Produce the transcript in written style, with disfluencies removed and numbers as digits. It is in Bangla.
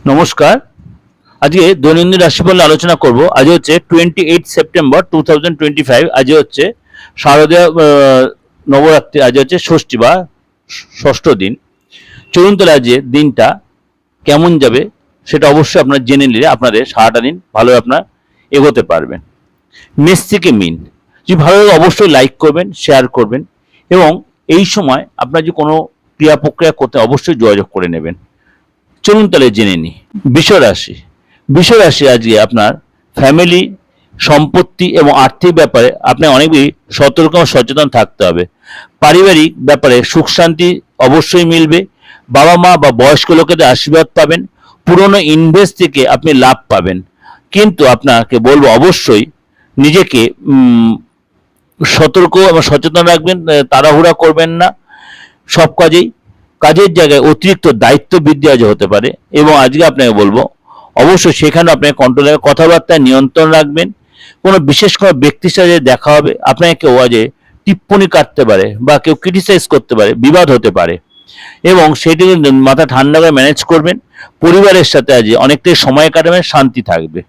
নমস্কার। আজকে দৈনন্দিন রাশিফল আলোচনা করব। আজ হচ্ছে 28 সেপ্টেম্বর 2025। আজ হচ্ছে শারদীয় নবরাত্রি। আজ হচ্ছে ষষ্ঠী বা ষষ্ঠ দিন। চলুন তাহলে আজ দিনটা কেমন যাবে সেটা অবশ্যই আপনারা জেনে নিলে আপনাদের সারাটা দিন ভালোভাবে আপনারা এগোতে পারবেন। মেষ থেকে মিন, যদি ভালো লাগে অবশ্যই লাইক করবেন, শেয়ার করবেন এবং এই সময় আপনার যে কোনো ক্রিয়া প্রক্রিয়া করতে অবশ্যই যোগাযোগ করে নেবেন। চলুন তাহলে জেনে নিই। বৃষ রাশি আজকে আপনার ফ্যামিলি, সম্পত্তি এবং আর্থিক ব্যাপারে আপনার অনেক বেশি সতর্ক ও সচেতন থাকতে হবে। পারিবারিক ব্যাপারে সুখ শান্তি অবশ্যই মিলবে। বাবা মা বা বয়স্ক লোকেদের আশীর্বাদ পাবেন। পুরনো ইনভেস্ট থেকে আপনি লাভ পাবেন, কিন্তু আপনাকে বলবো অবশ্যই নিজেকে সতর্ক এবং সচেতন রাখবেন, তাড়াহুড়া করবেন না সব কাজের জায়গায় অতিরিক্ত দায়িত্ব বৃদ্ধি আজ হতে পারে এবং আজকে আপনাকে বলবো অবশ্যই সেখানে আপনাকে কন্ট্রোল রাখবেন, কথাবার্তায় নিয়ন্ত্রণ রাখবেন। কোনো বিশেষ কোনো ব্যক্তির সাথে দেখা হবে, আপনাকে কেউ আজ টিপ্পনি কাটতে পারে বা কেউ ক্রিটিসাইজ করতে পারে, বিবাদ হতে পারে এবং সেটি মাথা ঠান্ডা করে ম্যানেজ করবেন। পরিবারের সাথে আজ অনেকটাই সময় কাটাবেন, শান্তি থাকবে।